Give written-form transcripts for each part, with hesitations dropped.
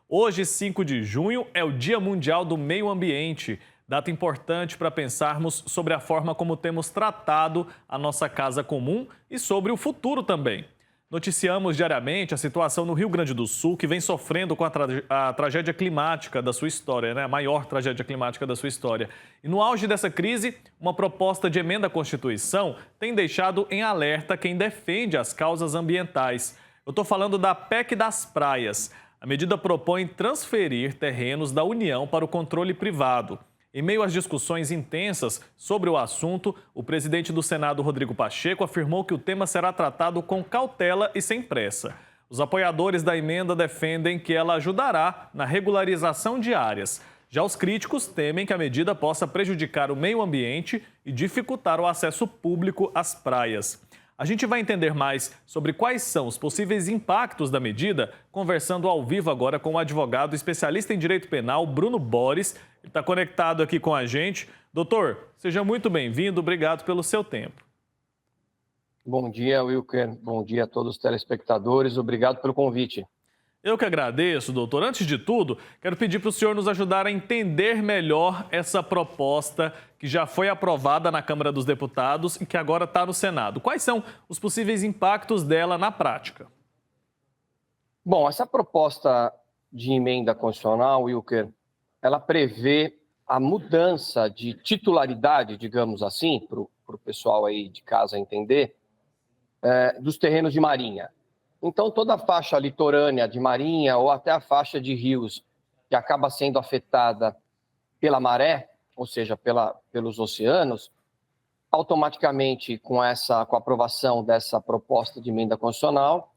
Hoje, 5 de junho, é o Dia Mundial do Meio Ambiente. Data importante para pensarmos sobre a forma como temos tratado a nossa casa comum e sobre o futuro também. Noticiamos diariamente a situação no Rio Grande do Sul, que vem sofrendo com a tragédia climática da sua história, né? A maior tragédia climática da sua história. E no auge dessa crise, uma proposta de emenda à Constituição tem deixado em alerta quem defende as causas ambientais. Eu estou falando da PEC das praias. A medida propõe transferir terrenos da União para o controle privado. Em meio às discussões intensas sobre o assunto, o presidente do Senado, Rodrigo Pacheco, afirmou que o tema será tratado com cautela e sem pressa. Os apoiadores da emenda defendem que ela ajudará na regularização de áreas. Já os críticos temem que a medida possa prejudicar o meio ambiente e dificultar o acesso público às praias. A gente vai entender mais sobre quais são os possíveis impactos da medida, conversando ao vivo agora com o advogado especialista em direito penal, Bruno Boris. Ele está conectado aqui com a gente. Doutor, seja muito bem-vindo, obrigado pelo seu tempo. Bom dia, Wilker. Bom dia a todos os telespectadores. Obrigado pelo convite. Eu que agradeço, doutor. Antes de tudo, quero pedir para o senhor nos ajudar a entender melhor essa proposta que já foi aprovada na Câmara dos Deputados e que agora está no Senado. Quais são os possíveis impactos dela na prática? Bom, essa proposta de emenda constitucional, Wilker, ela prevê a mudança de titularidade, digamos assim, para o pessoal aí de casa entender, dos terrenos de marinha. Então, toda a faixa litorânea de marinha ou até a faixa de rios que acaba sendo afetada pela maré, ou seja, pelos oceanos, automaticamente com a aprovação dessa proposta de emenda constitucional,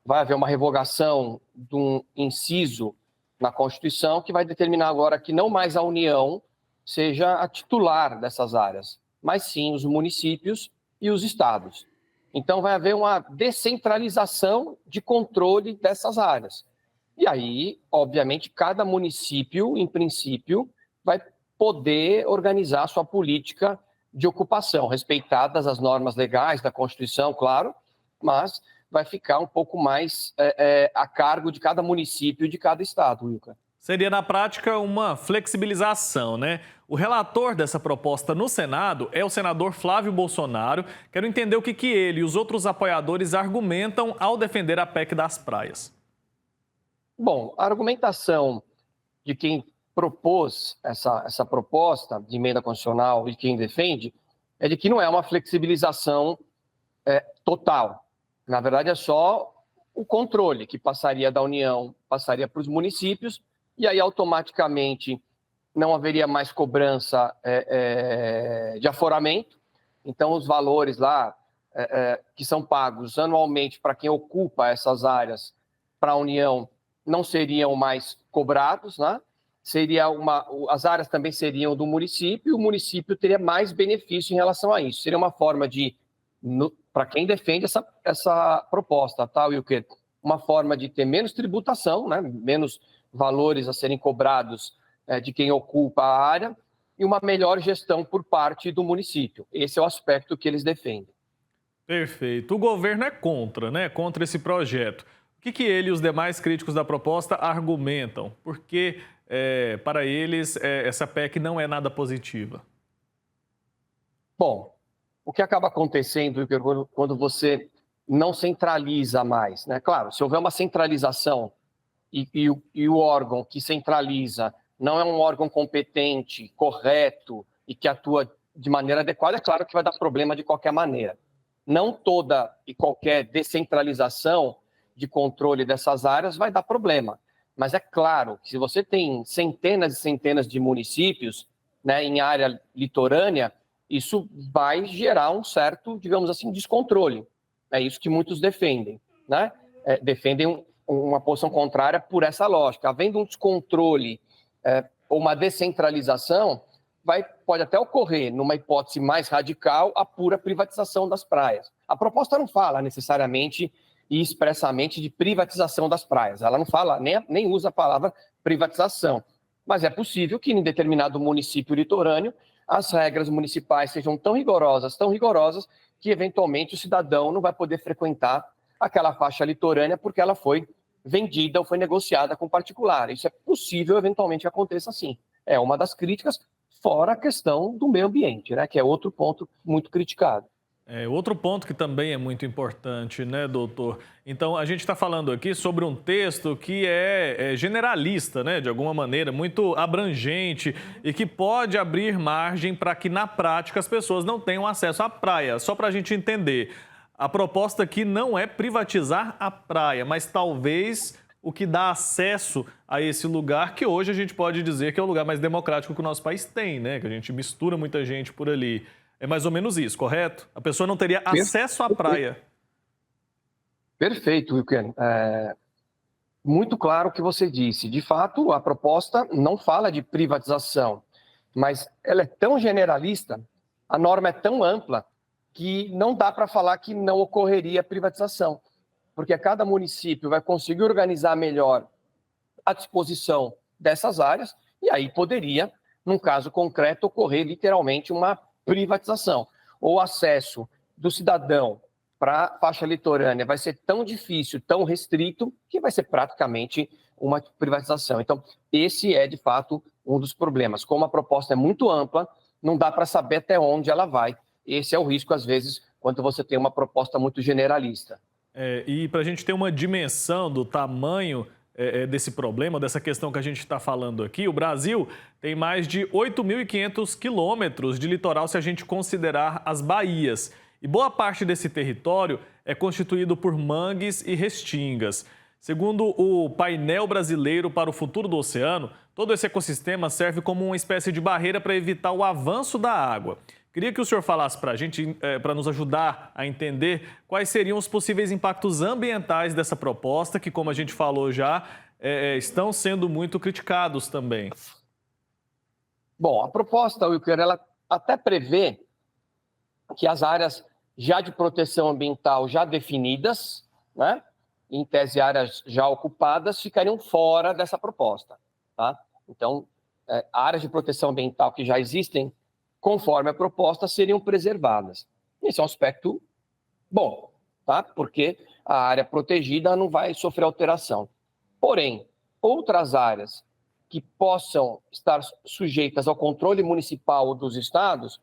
vai haver uma revogação de um inciso na Constituição que vai determinar agora que não mais a União seja a titular dessas áreas, mas sim os municípios e os estados. Então, vai haver uma descentralização de controle dessas áreas. E aí, obviamente, cada município, em princípio, vai poder organizar a sua política de ocupação, respeitadas as normas legais da Constituição, claro, mas vai ficar um pouco mais a cargo de cada município e de cada estado, Wilker. Seria, na prática, uma flexibilização, né? O relator dessa proposta no Senado é o senador Flávio Bolsonaro. Quero entender o que ele e os outros apoiadores argumentam ao defender a PEC das praias. Bom, a argumentação de quem propôs essa proposta de emenda constitucional e quem defende é de que não é uma flexibilização total. Na verdade, é só o controle que passaria da União, passaria para os municípios, e aí automaticamente não haveria mais cobrança de aforamento. Então, os valores lá que são pagos anualmente para quem ocupa essas áreas para a União não seriam mais cobrados, né? As áreas também seriam do município e o município teria mais benefício em relação a isso. Seria uma forma de, para quem defende essa proposta, tá, Wilker? Uma forma de ter menos tributação, né? Menos valores a serem cobrados de quem ocupa a área e uma melhor gestão por parte do município. Esse é o aspecto que eles defendem. Perfeito. O governo é contra, né? Contra esse projeto. O que ele e os demais críticos da proposta argumentam? Porque, para eles, essa PEC não é nada positiva. Bom, o que acaba acontecendo quando você não centraliza mais, né? Claro, se houver uma centralização e o órgão que centraliza não é um órgão competente, correto e que atua de maneira adequada, é claro que vai dar problema de qualquer maneira. Não toda e qualquer descentralização de controle dessas áreas vai dar problema. Mas é claro que se você tem centenas e centenas de municípios, né, em área litorânea, isso vai gerar um certo, digamos assim, descontrole. É isso que muitos defendem, né? Defendem uma posição contrária por essa lógica. Havendo um descontrole ou uma descentralização, pode até ocorrer, numa hipótese mais radical, a pura privatização das praias. A proposta não fala necessariamente e expressamente de privatização das praias. Ela não fala, nem usa a palavra privatização. Mas é possível que em determinado município litorâneo as regras municipais sejam tão rigorosas, que eventualmente o cidadão não vai poder frequentar aquela faixa litorânea porque ela foi vendida ou foi negociada com particular. Isso é possível, eventualmente, que aconteça sim. É uma das críticas, fora a questão do meio ambiente, né, que é outro ponto muito criticado. Outro ponto que também é muito importante, né, doutor? Então, a gente está falando aqui sobre um texto que é generalista, né, de alguma maneira, muito abrangente e que pode abrir margem para que, na prática, as pessoas não tenham acesso à praia. Só para a gente entender, a proposta aqui não é privatizar a praia, mas talvez o que dá acesso a esse lugar, que hoje a gente pode dizer que é o lugar mais democrático que o nosso país tem, né? Que a gente mistura muita gente por ali. É mais ou menos isso, correto? A pessoa não teria acesso à praia. Perfeito, Wilker. Muito claro o que você disse. De fato, a proposta não fala de privatização, mas ela é tão generalista, a norma é tão ampla, que não dá para falar que não ocorreria privatização, porque cada município vai conseguir organizar melhor a disposição dessas áreas, e aí poderia, num caso concreto, ocorrer literalmente uma privatização. O acesso do cidadão para a faixa litorânea vai ser tão difícil, tão restrito, que vai ser praticamente uma privatização. Então, esse é, de fato, um dos problemas. Como a proposta é muito ampla, não dá para saber até onde ela vai. Esse é o risco, às vezes, quando você tem uma proposta muito generalista. E para a gente ter uma dimensão do tamanho desse problema, dessa questão que a gente está falando aqui, o Brasil tem mais de 8.500 quilômetros de litoral se a gente considerar as baías. E boa parte desse território é constituído por mangues e restingas. Segundo o Painel Brasileiro para o Futuro do Oceano, todo esse ecossistema serve como uma espécie de barreira para evitar o avanço da água. Queria que o senhor falasse para a gente, para nos ajudar a entender quais seriam os possíveis impactos ambientais dessa proposta, que, como a gente falou já, estão sendo muito criticados também. Bom, a proposta, Wilker, ela até prevê que as áreas já de proteção ambiental já definidas, né, em tese áreas já ocupadas, ficariam fora dessa proposta. Tá? Então, áreas de proteção ambiental que já existem, conforme a proposta, seriam preservadas. Esse é um aspecto bom, tá? Porque a área protegida não vai sofrer alteração. Porém, outras áreas que possam estar sujeitas ao controle municipal ou dos estados,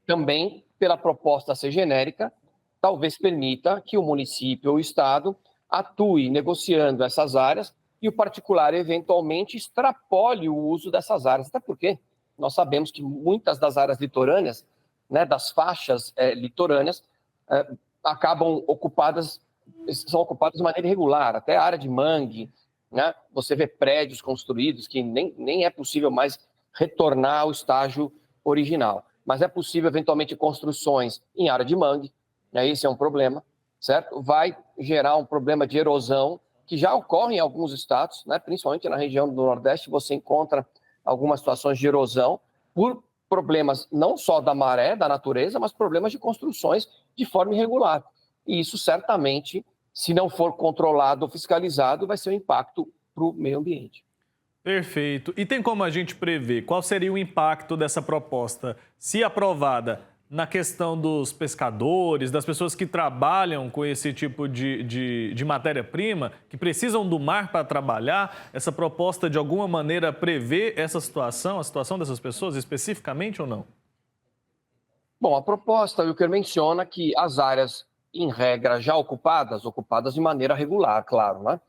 também, pela proposta ser genérica, talvez permita que o município ou o estado atue negociando essas áreas e o particular, eventualmente, extrapole o uso dessas áreas. Até porque nós sabemos que muitas das áreas litorâneas, né, das faixas litorâneas, acabam são ocupadas de maneira irregular, até a área de mangue, né, você vê prédios construídos que nem é possível mais retornar ao estágio original. Mas é possível, eventualmente, construções em área de mangue, né, esse é um problema, certo? Vai gerar um problema de erosão, que já ocorre em alguns estados, né, principalmente na região do Nordeste, você encontra algumas situações de erosão por problemas não só da maré, da natureza, mas problemas de construções de forma irregular. E isso certamente, se não for controlado ou fiscalizado, vai ser um impacto para o meio ambiente. Perfeito. E tem como a gente prever qual seria o impacto dessa proposta, se aprovada, na questão dos pescadores, das pessoas que trabalham com esse tipo de matéria-prima, que precisam do mar para trabalhar? Essa proposta, de alguma maneira, prevê essa situação, a situação dessas pessoas especificamente ou não? Bom, a proposta, Wilker, menciona que as áreas, em regra, já ocupadas de maneira regular, claro, né?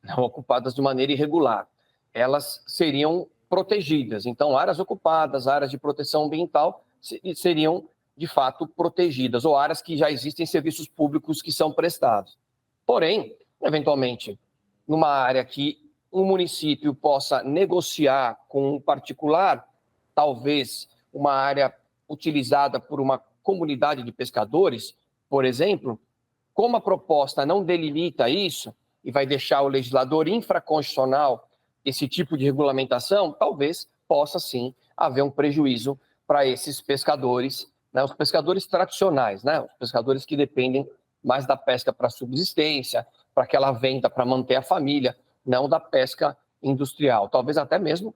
Não ocupadas de maneira irregular, elas seriam protegidas. Então, áreas ocupadas, áreas de proteção ambiental, seriam de fato protegidas, ou áreas que já existem serviços públicos que são prestados. Porém, eventualmente, numa área que um município possa negociar com um particular, talvez uma área utilizada por uma comunidade de pescadores, por exemplo, como a proposta não delimita isso e vai deixar o legislador infraconstitucional esse tipo de regulamentação, talvez possa sim haver um prejuízo para esses pescadores, né, os pescadores tradicionais, né, os pescadores que dependem mais da pesca para subsistência, para aquela venda para manter a família, não da pesca industrial. Talvez até mesmo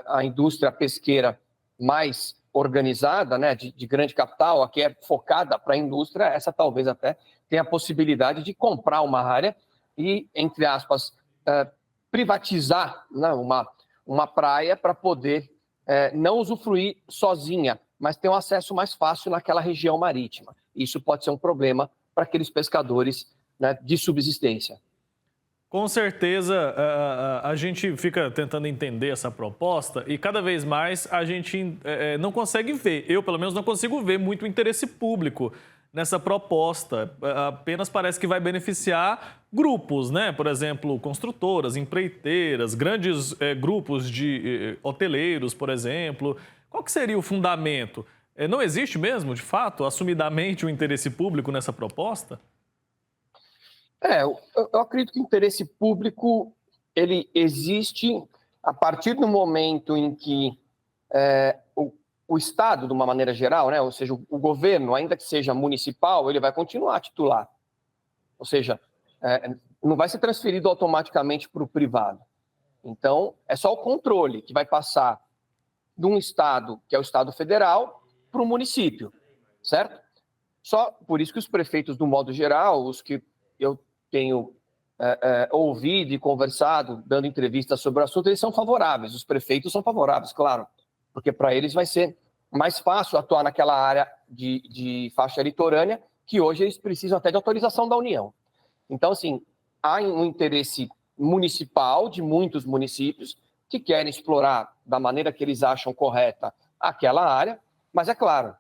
a indústria pesqueira mais organizada, né, de grande capital, a que é focada para a indústria, essa talvez até tenha a possibilidade de comprar uma área e, entre aspas, privatizar, né, uma praia para poder não usufruir sozinha, mas ter um acesso mais fácil naquela região marítima. Isso pode ser um problema para aqueles pescadores, né, de subsistência. Com certeza, a gente fica tentando entender essa proposta e cada vez mais a gente não consegue ver. Eu, pelo menos, não consigo ver muito interesse público nessa proposta. Apenas parece que vai beneficiar grupos, né? Por exemplo, construtoras, empreiteiras, grandes grupos de hoteleiros, por exemplo. Qual que seria o fundamento? Não existe mesmo, de fato, assumidamente, o interesse público nessa proposta? Eu acredito que o interesse público ele existe a partir do momento em que o Estado, de uma maneira geral, né, ou seja, o governo, ainda que seja municipal, ele vai continuar titular. Ou seja, não vai ser transferido automaticamente para o privado. Então, é só o controle que vai passar de um Estado, que é o Estado federal, para o município, certo? Só por isso que os prefeitos, do modo geral, os que eu tenho ouvido e conversado, dando entrevistas sobre o assunto, eles são favoráveis. Os prefeitos são favoráveis, claro, porque para eles vai ser mais fácil atuar naquela área de faixa litorânea, que hoje eles precisam até de autorização da União. Então, assim, há um interesse municipal de muitos municípios que querem explorar da maneira que eles acham correta aquela área, mas é claro,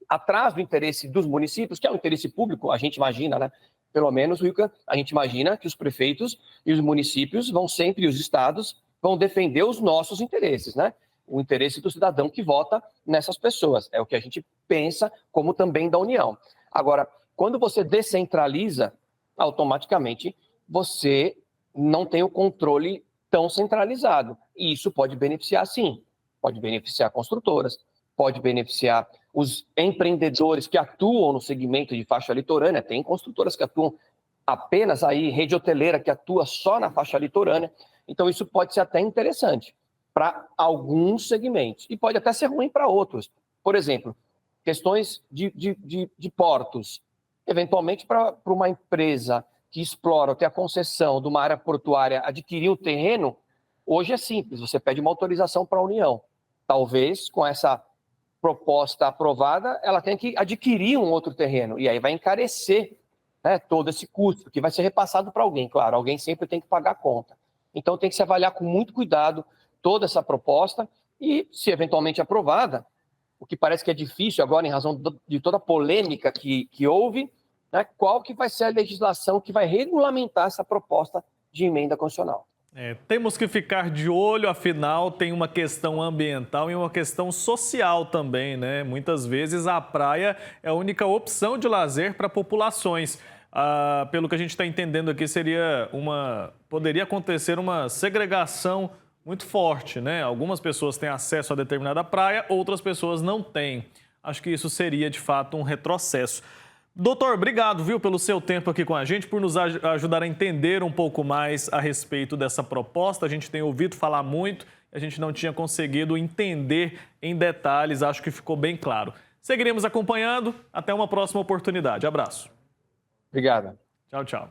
atrás do interesse dos municípios, que é um interesse público, a gente imagina, né? Pelo menos, Wilker, a gente imagina que os prefeitos e os municípios vão sempre, e os estados, vão defender os nossos interesses, né? O interesse do cidadão que vota nessas pessoas. É o que a gente pensa, como também da União. Agora, quando você descentraliza, automaticamente você não tem o controle tão centralizado. E isso pode beneficiar, sim. Pode beneficiar construtoras, pode beneficiar os empreendedores que atuam no segmento de faixa litorânea. Tem construtoras que atuam apenas aí, rede hoteleira que atua só na faixa litorânea. Então, isso pode ser até interessante para alguns segmentos e pode até ser ruim para outros. Por exemplo, questões de portos. Eventualmente, para uma empresa que explora ou tem a concessão de uma área portuária adquirir um terreno, hoje é simples, você pede uma autorização para a União. Talvez, com essa proposta aprovada, ela tenha que adquirir um outro terreno, e aí vai encarecer, né, todo esse custo, que vai ser repassado para alguém, claro, alguém sempre tem que pagar a conta. Então tem que se avaliar com muito cuidado toda essa proposta e, se eventualmente aprovada, o que parece que é difícil agora em razão de toda a polêmica que houve, né, qual que vai ser a legislação que vai regulamentar essa proposta de emenda constitucional. Temos que ficar de olho, afinal, tem uma questão ambiental e uma questão social também, né? Muitas vezes a praia é a única opção de lazer para populações. Pelo que a gente está entendendo aqui, poderia acontecer uma segregação muito forte, né? Algumas pessoas têm acesso a determinada praia, outras pessoas não têm. Acho que isso seria, de fato, um retrocesso. Doutor, obrigado, viu, pelo seu tempo aqui com a gente, por nos ajudar a entender um pouco mais a respeito dessa proposta. A gente tem ouvido falar muito, a gente não tinha conseguido entender em detalhes, acho que ficou bem claro. Seguiremos acompanhando, até uma próxima oportunidade. Abraço. Obrigado. Tchau, tchau.